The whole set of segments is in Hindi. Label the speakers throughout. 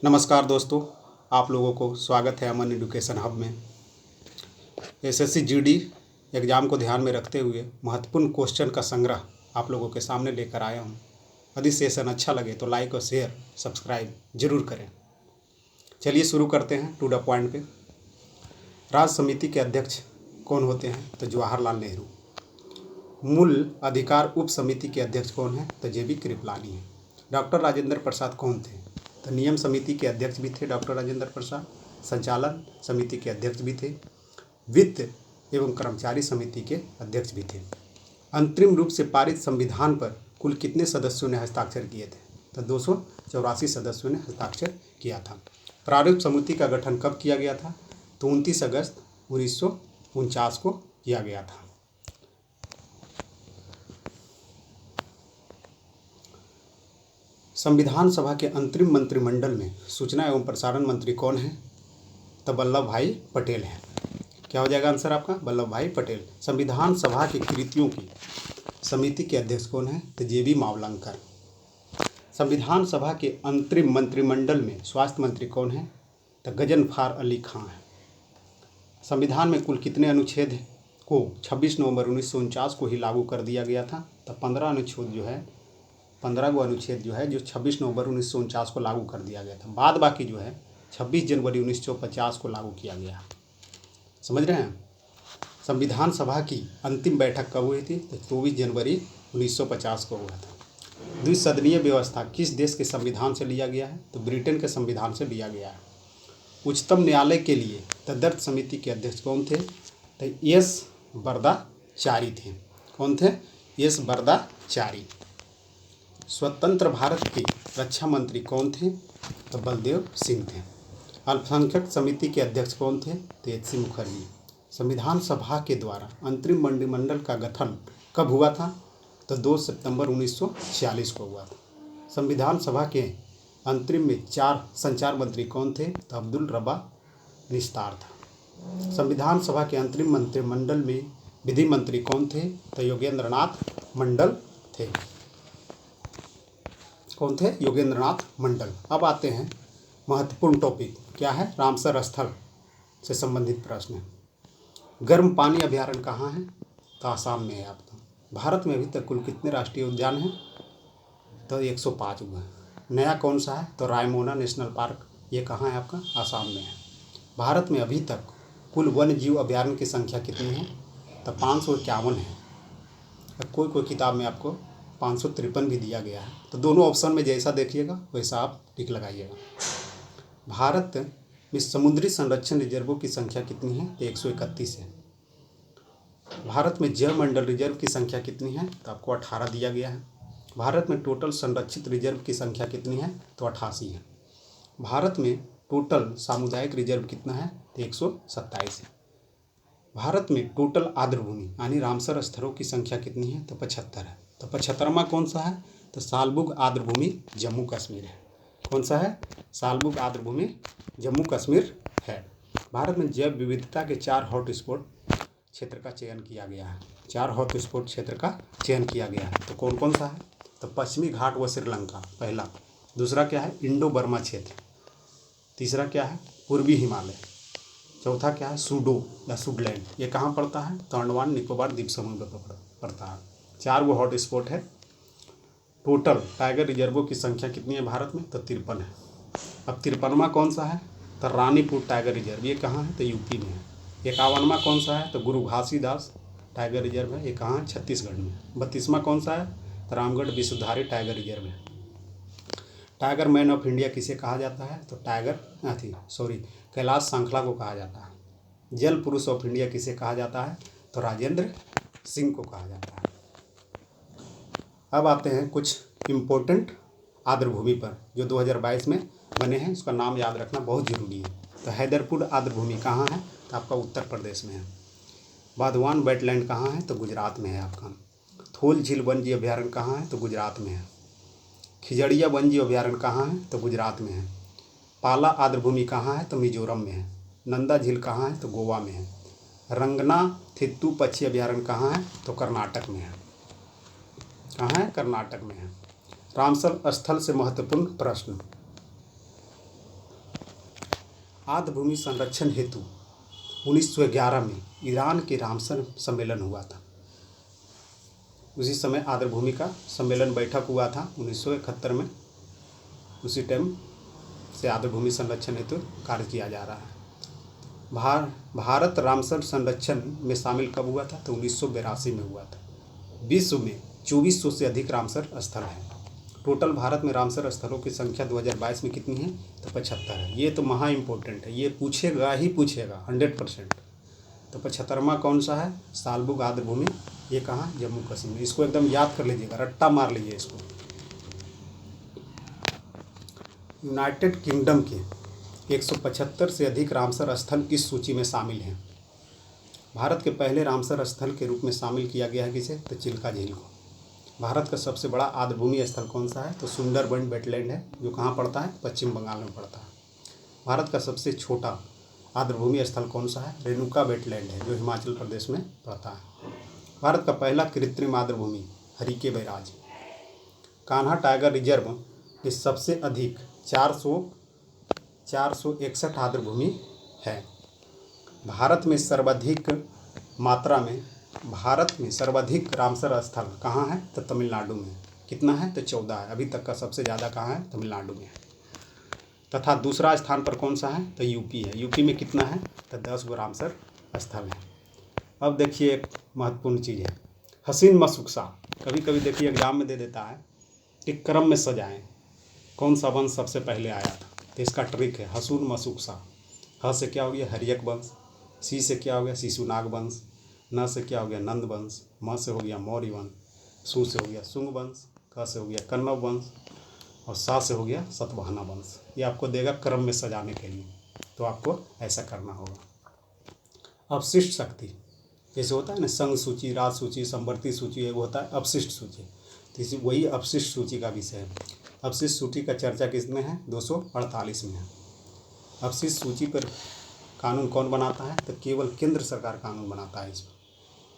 Speaker 1: नमस्कार दोस्तों, आप लोगों को स्वागत है अमन एजुकेशन हब में। एसएससी जीडी एग्ज़ाम को ध्यान में रखते हुए महत्वपूर्ण क्वेश्चन का संग्रह आप लोगों के सामने लेकर आया हूं। यदि सेशन अच्छा लगे तो लाइक और शेयर सब्सक्राइब जरूर करें। चलिए शुरू करते हैं टू द पॉइंट पे। राज्य समिति के अध्यक्ष कौन होते हैं? तो जवाहरलाल नेहरू। मूल अधिकार उप समिति के अध्यक्ष कौन है? तो जेबी कृपलानी है। डॉक्टर राजेंद्र प्रसाद कौन थे? तो नियम समिति के अध्यक्ष भी थे डॉक्टर राजेंद्र प्रसाद, संचालन समिति के अध्यक्ष भी थे, वित्त एवं कर्मचारी समिति के अध्यक्ष भी थे। अंतरिम रूप से पारित संविधान पर कुल कितने सदस्यों ने हस्ताक्षर किए थे? तो 284 सदस्यों ने हस्ताक्षर किया था। प्रारूप समिति का गठन कब किया गया था? तो 29 अगस्त 1949 को किया गया था। संविधान सभा के अंतरिम मंत्रिमंडल में सूचना एवं प्रसारण मंत्री कौन है? तो वल्लभ भाई पटेल हैं। क्या हो जाएगा आंसर आपका? वल्लभ भाई पटेल। संविधान सभा की कृतियों की समिति के अध्यक्ष कौन है? तो जेबी मावलंकर। संविधान सभा के अंतरिम मंत्रिमंडल में स्वास्थ्य मंत्री कौन है? तो गजनफार अली खां है। संविधान में कुल कितने अनुच्छेद को 26 नवंबर 1949 को ही लागू कर दिया गया था? तो 15 गो अनुच्छेद जो है जो 26 नवंबर 1949 को लागू कर दिया गया था। बाद बाकी जो है 26 जनवरी 1950 को लागू किया गया। समझ रहे हैं? संविधान सभा की अंतिम बैठक कब हुई थी? तो 24 जनवरी 1950 को हुआ था। द्विसदनीय व्यवस्था किस देश के संविधान से लिया गया है? तो ब्रिटेन के संविधान से लिया गया है। उच्चतम न्यायालय के लिए तदर्थ समिति के अध्यक्ष कौन थे? तो एस बरदाचारी थे। कौन थे? एस बरदाचारी। स्वतंत्र भारत के रक्षा मंत्री कौन थे? तो बलदेव सिंह थे। अल्पसंख्यक समिति के अध्यक्ष कौन थे? तो एच.सी. मुखर्जी। संविधान सभा के द्वारा अंतरिम मंत्रिमंडल का गठन कब हुआ था? तो 2 सितंबर 1946 को हुआ था। संविधान सभा के अंतरिम में 4 संचार मंत्री कौन थे? तो अब्दुल रब्बा निस्तार था। संविधान सभा के अंतरिम मंत्रिमंडल में विधि मंत्री कौन थे? तो योगेंद्र नाथ मंडल थे। कौन थे? योगेंद्र नाथ मंडल। अब आते हैं महत्वपूर्ण टॉपिक क्या है? रामसर स्थल से संबंधित प्रश्न। गर्म पानी अभयारण्य कहाँ है? तो आसाम में है आपका। भारत में अभी तक कुल कितने राष्ट्रीय उद्यान हैं? तो 105 हुआ है। नया कौन सा है? तो रायमोना नेशनल पार्क। ये कहाँ है आपका? आसाम में है। भारत में अभी तक कुल वन्य जीव अभयारण्य की संख्या कितनी है? तो 551 है। कोई किताब में आपको 553 भी दिया गया है। तो दोनों ऑप्शन में जैसा देखिएगा वैसा आप टिक लगाइएगा। भारत में समुद्री संरक्षण रिजर्वों की संख्या कितनी है? तो 131 है। भारत में जैव मंडल रिजर्व की संख्या कितनी है? तो आपको 18 दिया गया है। भारत में टोटल संरक्षित रिजर्व की संख्या कितनी है? तो 88 है। भारत में टोटल सामुदायिक रिजर्व कितना है? तो 127 है। भारत में टोटल आर्द्रभूमि यानी रामसर स्थलों की संख्या कितनी है? तो 75 है। तो 75वां कौन सा है? तो सालबुग आर्द्रभूमि जम्मू कश्मीर है। कौन सा है? सालबुग आर्द्रभूमि जम्मू कश्मीर है। भारत में जैव विविधता के 4 हॉटस्पॉट क्षेत्र का चयन किया गया है। 4 हॉटस्पॉट क्षेत्र का चयन किया गया है। तो कौन कौन सा है? तो पश्चिमी घाट व श्रीलंका पहला। दूसरा क्या है? इंडो बर्मा क्षेत्र। तीसरा क्या है? पूर्वी हिमालय। चौथा क्या है? सूडो या सुडलैंड। ये कहाँ पड़ता है? तो अंडमान निकोबार द्वीप समूह पर पड़ता है। 4 वो हॉट स्पॉट है। टोटल टाइगर रिजर्वों की संख्या कितनी है भारत में? तो 53 है। अब 53वां कौन सा है? तो रानीपुर टाइगर रिजर्व। ये कहाँ है? तो यूपी में है। 51वां कौन सा है? तो गुरु घासीदास टाइगर रिजर्व है। ये कहाँ है? छत्तीसगढ़ में। 32वां कौन सा है? तो रामगढ़ विश्वधारी टाइगर रिजर्व है। टाइगर मैन ऑफ इंडिया किसे कहा जाता है? तो कैलाश सांखला को कहा जाता है। जल पुरुष ऑफ इंडिया किसे कहा जाता है? तो राजेंद्र सिंह को कहा जाता है। अब आते हैं कुछ इम्पोर्टेंट आर्द्रभूमि पर जो 2022 में बने हैं। उसका नाम याद रखना बहुत ज़रूरी है। तो हैदरपुर आर्द्रभूमि कहाँ है? तो आपका उत्तर प्रदेश में है। बाधवान वेटलैंड कहाँ है? तो गुजरात में है आपका। थोल झील वन्य अभयारण्य कहाँ है? तो गुजरात में है। खिजड़िया वन्य अभयारण्य कहाँ है? तो गुजरात में है। पाला आर्द्रभूमि कहाँ है? तो मिजोरम में है। नंदा झील कहाँ है? तो गोवा में है। रंगना थित्तू पक्षी अभयारण्य कहाँ है? तो कर्नाटक में है। कहाँ है? कर्नाटक में है। रामसर स्थल से महत्वपूर्ण प्रश्न। आर्द्र भूमि संरक्षण हेतु 1911 में ईरान के रामसर सम्मेलन हुआ था। उसी समय आर्द्र भूमि का सम्मेलन बैठक हुआ था 1971 में। उसी टाइम से आर्द्र भूमि संरक्षण हेतु कार्य किया जा रहा है। भारत रामसर संरक्षण में शामिल कब हुआ था? तो 1982 में हुआ था। विश्व में 2400 से अधिक रामसर स्थल हैं। टोटल भारत में रामसर स्थलों की संख्या 2022 में कितनी है? तो 75 है। ये तो महा इम्पोर्टेंट है, ये पूछेगा ही पूछेगा 100%। तो 75वां कौन सा है? सालबुग आर्द्र भूमि। ये कहाँ? जम्मू कश्मीर। इसको एकदम याद कर लीजिएगा, रट्टा मार लीजिए इसको। यूनाइटेड किंगडम के 175 से अधिक रामसर स्थल किस सूची में शामिल हैं? भारत के पहले रामसर स्थल के रूप में शामिल किया गया है किसे? तो चिल्का झील को। भारत का सबसे बड़ा आर्द्र भूमि स्थल कौन सा है? तो सुंदरबन वेटलैंड है, जो कहाँ पड़ता है? पश्चिम बंगाल में पड़ता है। भारत का सबसे छोटा आर्द्र भूमि स्थल कौन सा है? रेणुका वेटलैंड है, जो हिमाचल प्रदेश में पड़ता है। भारत का पहला कृत्रिम आर्द्र भूमि Harike barrage. Kanha tiger reserve में सबसे अधिक 461 आर्द्र भूमि है। भारत में सर्वाधिक रामसर स्थल कहाँ है? तो तमिलनाडु में। कितना है? तो 14 है। अभी तक का सबसे ज़्यादा कहाँ है? तमिलनाडु में है। तथा दूसरा स्थान पर कौन सा है? तो यूपी है। यूपी में कितना है? तो 10 गो रामसर स्थल है। अब देखिए एक महत्वपूर्ण चीज़ है, हसीन मशूक़ा। कभी कभी देखिए एग्जाम में दे देता है कि क्रम में सजाएं, कौन सा वंश सबसे पहले आया था? तो इसका ट्रिक है हसून मशूक़ा। ह से क्या हो गया? हर्यक वंश। सी से क्या हो गया? शिशुनाग वंश। न से क्या हो गया? नंद वंश। म से हो गया मौर्य वंश। सु से हो गया शुंग वंश। क से हो गया कण्व वंश। और सा से हो गया सातवाहन वंश। ये आपको देगा क्रम में सजाने के लिए, तो आपको ऐसा करना होगा। अवशिष्ट शक्ति जैसे होता है ना, संघ सूची, राज सूची, संवर्ती सूची, एक होता है अवशिष्ट सूची। तो इसी वही अवशिष्ट सूची का विषय है। अवशिष्ट सूची का चर्चा किसमें है? 248 में है। अवशिष्ट सूची पर कानून कौन बनाता है? तो केवल केंद्र सरकार कानून बनाता है। इसमें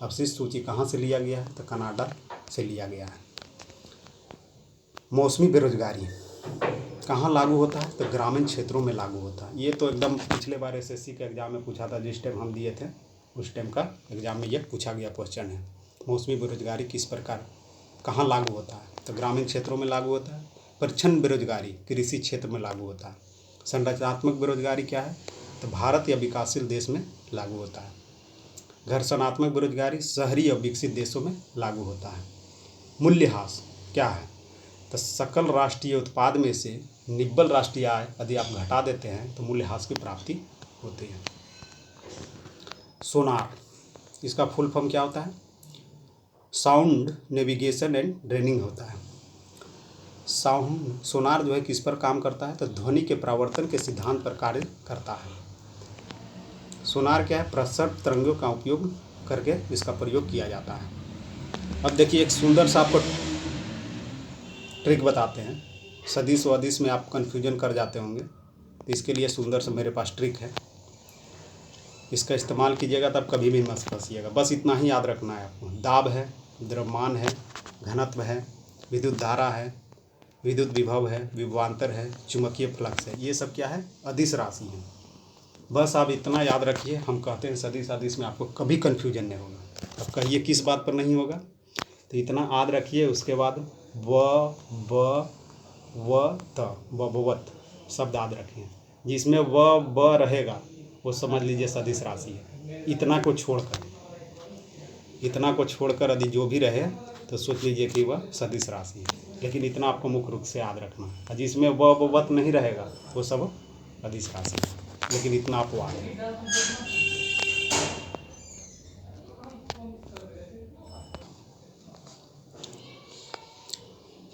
Speaker 1: अवशिष्ट सूची कहाँ से लिया गया है? तो कनाडा से लिया गया है। मौसमी बेरोजगारी कहाँ लागू होता है? तो ग्रामीण क्षेत्रों में लागू होता है। ये तो एकदम पिछले बार एसएससी के एग्जाम में पूछा था, जिस टाइम हम दिए थे उस टाइम का एग्जाम में ये पूछा गया क्वेश्चन है। मौसमी बेरोजगारी किस प्रकार कहाँ लागू होता है? तो ग्रामीण क्षेत्रों में लागू होता है। परिच्छन बेरोजगारी कृषि क्षेत्र में लागू होता है। संरचनात्मक बेरोजगारी क्या है? तो भारत या विकासशील देश में लागू होता है। घर्षणात्मक बेरोजगारी शहरी और विकसित देशों में लागू होता है। मूल्यह्रास क्या है? तो सकल राष्ट्रीय उत्पाद में से निव्वल राष्ट्रीय आय यदि आप घटा देते हैं तो मूल्यह्रास की प्राप्ति होती है। सोनार, इसका फुल फॉर्म क्या होता है? साउंड नेविगेशन एंड ट्रेनिंग होता है। सोनार जो है किस पर काम करता है? तो ध्वनि के परावर्तन के सिद्धांत पर कार्य करता है। सोनार क्या है? प्रसन्न तरंगों का उपयोग करके इसका प्रयोग किया जाता है। अब देखिए एक सुंदर सा आपको ट्रिक बताते हैं। सदिश वदिश में आप कन्फ्यूजन कर जाते होंगे, तो इसके लिए सुंदर सा मेरे पास ट्रिक है। इसका इस्तेमाल कीजिएगा तब कभी भी मत फंसिएगा। बस इतना ही याद रखना है आपको। दाब है, द्रव्यमान है, घनत्व है, विद्युत धारा है, विद्युत विभव है, विभवांतर है, चुंबकीय फ्लक्स है। ये सब क्या है? अदिश राशि है। बस आप इतना याद रखिए। हम कहते हैं सदिश अदिश में आपको कभी कन्फ्यूजन नहीं होगा। अब कहिए किस बात पर नहीं होगा? तो इतना याद रखिए। उसके बाद बवत शब्द याद रखें। जिसमें ब रहेगा वो समझ लीजिए सदिश राशि है। इतना को छोड़कर यदि जो भी रहे तो सोच लीजिए कि वह सदिश राशि है। लेकिन इतना आपको मुख्य रूप से याद रखना है। जिसमें बवत नहीं रहेगा वो सब अदिश राशि है। लेकिन इतना आप याद है।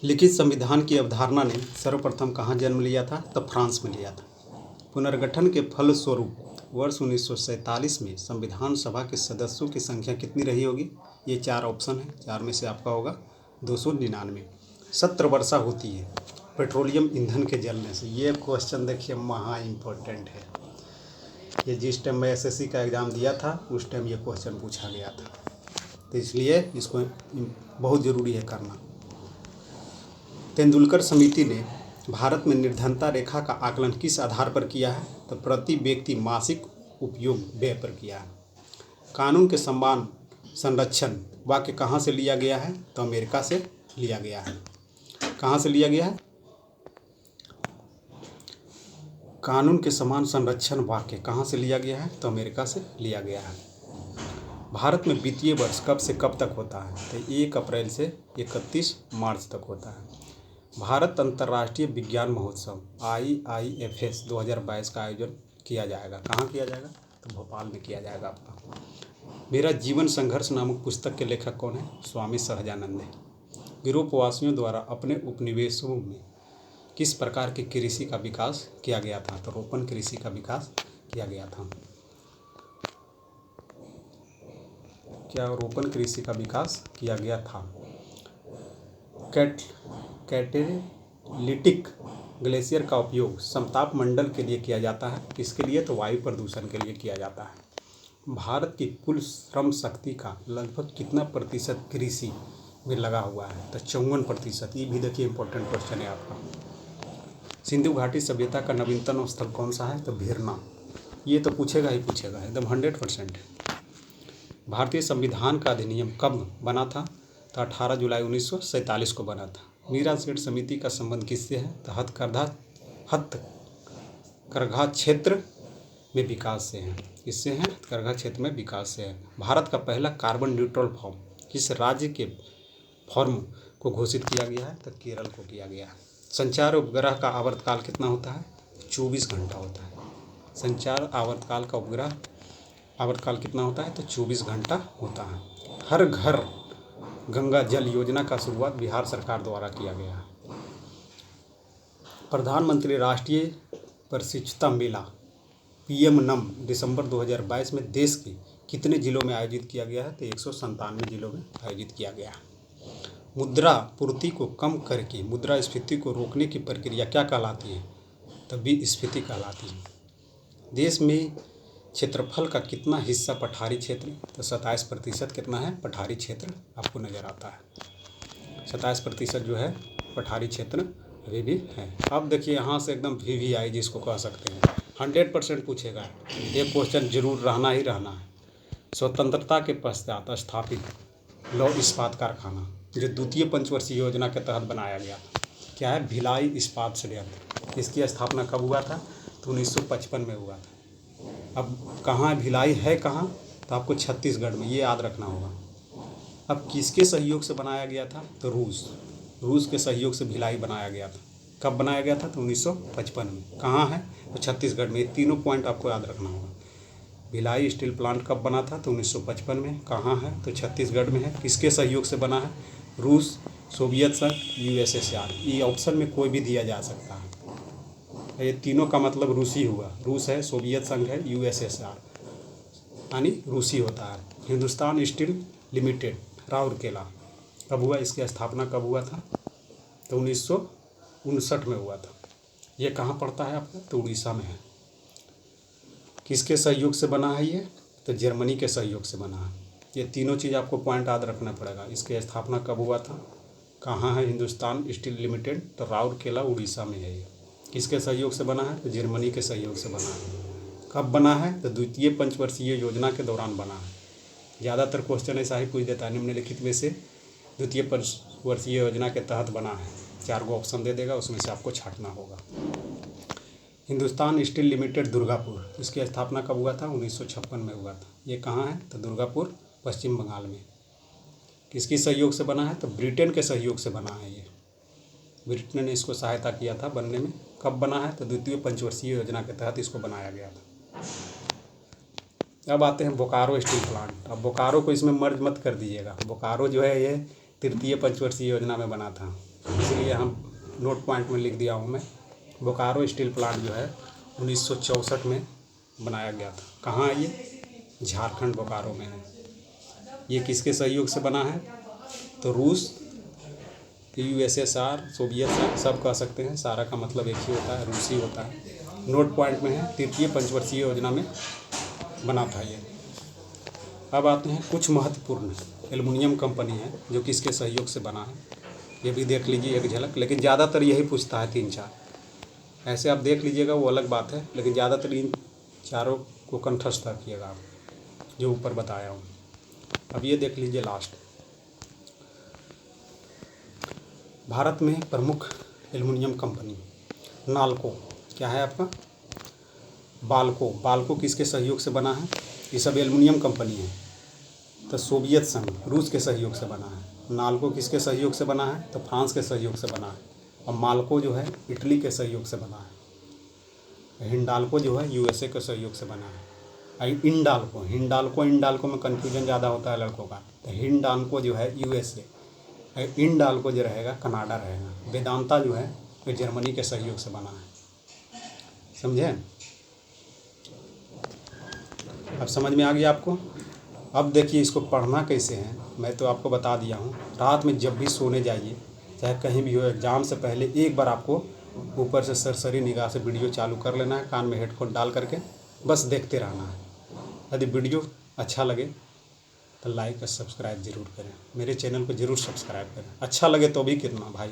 Speaker 1: लिखित संविधान की अवधारणा ने सर्वप्रथम कहाँ जन्म लिया था? तो फ्रांस में लिया था। पुनर्गठन के फलस्वरूप वर्ष 1947 में संविधान सभा के सदस्यों की संख्या कितनी रही होगी? ये 4 ऑप्शन है, 4 में से आपका होगा 299। 70 वर्षा होती है पेट्रोलियम ईंधन के जलने से। ये क्वेश्चन देखिए महा इम्पोर्टेंट है। ये जिस टाइम मैं एसएससी का एग्ज़ाम दिया था उस टाइम ये क्वेश्चन पूछा गया था, तो इसलिए इसको बहुत ज़रूरी है करना। तेंदुलकर समिति ने भारत में निर्धनता रेखा का आकलन किस आधार पर किया है? तो प्रति व्यक्ति मासिक उपयोग व्यय पर किया है। कानून के सम्मान संरक्षण वाक्य कहाँ से लिया गया है? तो अमेरिका से लिया गया है। कहाँ से लिया गया है? कानून के समान संरक्षण वाक्य कहाँ से लिया गया है? तो अमेरिका से लिया गया है। भारत में वित्तीय वर्ष कब से कब तक होता है? तो 1 अप्रैल से 31 मार्च तक होता है। भारत अंतर्राष्ट्रीय विज्ञान महोत्सव IIFS 2022 का आयोजन किया जाएगा। कहाँ किया जाएगा? तो भोपाल में किया जाएगा आपका। मेरा जीवन संघर्ष नामक पुस्तक के लेखक कौन है? स्वामी सहजानंद है। यूरोपवासियों द्वारा अपने उपनिवेशों में किस प्रकार की कृषि का विकास किया गया था? तो रोपण कृषि का विकास किया गया था। क्या रोपण कृषि का विकास किया गया था? कैटेलिटिक ग्लेशियर का उपयोग समताप मंडल के लिए किया जाता है। किसके लिए? तो वायु प्रदूषण के लिए किया जाता है। भारत की कुल श्रम शक्ति का लगभग कितना प्रतिशत कृषि में लगा हुआ है? तो 54%। ये भी देखिए इंपॉर्टेंट क्वेश्चन है आपका। सिंधु घाटी सभ्यता का नवीनतम स्थल कौन सा है? तो भेरना। ये तो पूछेगा ही पूछेगा, एकदम 100%। भारतीय संविधान का अधिनियम कब बना था? तो 18 जुलाई 1947 को बना था। मीरा सेठ समिति का संबंध किससे है? तो हथकरघा क्षेत्र में विकास से है। किससे है? हथकरघा क्षेत्र में विकास से है। भारत का पहला कार्बन न्यूट्रल फॉर्म किस राज्य के फॉर्म को घोषित किया गया है? तो केरल को किया गया है। संचार उपग्रह का आवर्तकाल कितना होता है? 24 घंटा होता है। संचार आवर्तकाल का उपग्रह आवर्तकाल कितना होता है? तो 24 घंटा होता है। हर घर गंगा जल योजना का शुरुआत बिहार सरकार द्वारा किया गया है। प्रधानमंत्री राष्ट्रीय प्रशिक्षुता मेला PM-NAM दिसंबर 2022 में देश के कितने जिलों में आयोजित किया गया है? तो 197 जिलों में आयोजित किया गया है। मुद्रा पूर्ति को कम करके मुद्रास्फीति को रोकने की प्रक्रिया क्या कहलाती है? तो विस्फीति कहलाती है। देश में क्षेत्रफल का कितना हिस्सा पठारी क्षेत्र? तो 27% कितना है? पठारी क्षेत्र आपको नज़र आता है। 27% जो है पठारी क्षेत्र अभी भी है। अब देखिए यहाँ से एकदम VVI जिसको कह सकते हैं 100% पूछेगा। ये क्वेश्चन जरूर रहना ही रहना है। स्वतंत्रता के पश्चात स्थापित लौह इस्पात कारखाना जो द्वितीय पंचवर्षीय योजना के तहत बनाया गया था, क्या है? भिलाई इस्पात संयंत्र। इसकी स्थापना कब हुआ था? तो 1955 में हुआ था। अब कहाँ भिलाई है कहाँ? तो आपको छत्तीसगढ़ में, ये याद रखना होगा। अब किसके सहयोग से बनाया गया था? तो रूस के सहयोग से भिलाई बनाया गया था। कब बनाया गया था? तो 1955 में। कहाँ है? तो छत्तीसगढ़ में। ये तीनों पॉइंट आपको याद रखना होगा। भिलाई स्टील प्लांट कब बना था? तो 1955 में। कहाँ है? तो छत्तीसगढ़ में है। किसके सहयोग से बना है? रूस, सोवियत संघ, USSR। ये ऑप्शन में कोई भी दिया जा सकता है। ये तीनों का मतलब रूसी हुआ। रूस है, सोवियत संघ है, USSR यानी रूसी होता है। हिंदुस्तान स्टील लिमिटेड राउरकेला कब हुआ? इसकी स्थापना कब हुआ था? तो 1959 में हुआ था। ये कहाँ पड़ता है आपका? तो उड़ीसा में है। किसके सहयोग से बना है ये? तो जर्मनी के सहयोग से बना है। ये तीनों चीज़ आपको पॉइंट याद रखना पड़ेगा। इसकी स्थापना कब हुआ था? कहाँ है हिंदुस्तान स्टील लिमिटेड? तो राउरकेला उड़ीसा में है ये। किसके सहयोग से बना है? तो जर्मनी के सहयोग से बना है। कब बना है? तो द्वितीय पंचवर्षीय योजना के दौरान बना है। ज़्यादातर क्वेश्चन ऐसा ही पूछ देता है, निम्नलिखित में से द्वितीय पंचवर्षीय योजना के तहत बना है। 4 गो ऑप्शन दे देगा, उसमें से आपको छांटना होगा। हिंदुस्तान स्टील लिमिटेड दुर्गापुर, इसकी स्थापना कब हुआ था? 1956 में हुआ था। ये कहाँ है? तो दुर्गापुर पश्चिम बंगाल में। किसकी सहयोग से बना है? तो ब्रिटेन के सहयोग से बना है। ये ब्रिटेन ने इसको सहायता किया था बनने में। कब बना है? तो द्वितीय पंचवर्षीय योजना के तहत इसको बनाया गया था। अब आते हैं बोकारो स्टील प्लांट। अब बोकारो को इसमें मर्ज मत कर दीजिएगा। बोकारो जो है ये तृतीय पंचवर्षीय योजना में बना था, इसलिए हम नोट पॉइंट में लिख दिया हूँ मैं। बोकारो स्टील प्लांट जो है 1964 में बनाया गया था। कहाँ है ये? झारखंड बोकारो में है। ये किसके सहयोग से बना है? तो रूस, USSR, सोवियत संघ सब कह सकते हैं। सारा का मतलब एक ही होता है, रूसी होता है। नोट पॉइंट में है, तृतीय पंचवर्षीय योजना में बना था ये। अब आते हैं कुछ महत्वपूर्ण एल्युमिनियम कंपनी है जो किसके सहयोग से बना है। ये भी देख लीजिए एक झलक, लेकिन ज़्यादातर यही पूछता है 3-4। ऐसे आप देख लीजिएगा वो अलग बात है, लेकिन ज़्यादातर इन चारों को कंठस्थ रखिएगा आप, जो ऊपर बताया हूँ। अब ये देख लीजिए लास्ट, भारत में प्रमुख एल्युमिनियम कंपनी नाल्को क्या है आपका? बाल्को किसके सहयोग से बना है? ये सब एल्युमिनियम कंपनी है। तो सोवियत संघ रूस के सहयोग से बना है। नाल्को किसके सहयोग से बना है? तो फ्रांस के सहयोग से बना है। और माल्को जो है इटली के सहयोग से बना है। हिंडाल्को जो है यूएसए के सहयोग से बना है। हिंडाल्को में कन्फ्यूजन ज़्यादा होता है लड़कों का। तो हिंडाल्को जो है यूएसए, इंडाल्को जो रहेगा कनाडा रहेगा। वेदांता जो है वो जर्मनी के सहयोग से बना है। समझे? अब समझ में आ गया आपको? अब देखिए इसको पढ़ना कैसे है, मैं तो आपको बता दिया हूँ। रात में जब भी सोने जाइए, चाहे कहीं भी हो, एग्ज़ाम से पहले एक बार आपको ऊपर से सरसरी निगाह से वीडियो चालू कर लेना है, कान में हेडफोन डाल करके बस देखते रहना है। यदि वीडियो अच्छा लगे तो लाइक और सब्सक्राइब ज़रूर करें। मेरे चैनल को ज़रूर सब्सक्राइब करें। अच्छा लगे तो भी कितना भाई।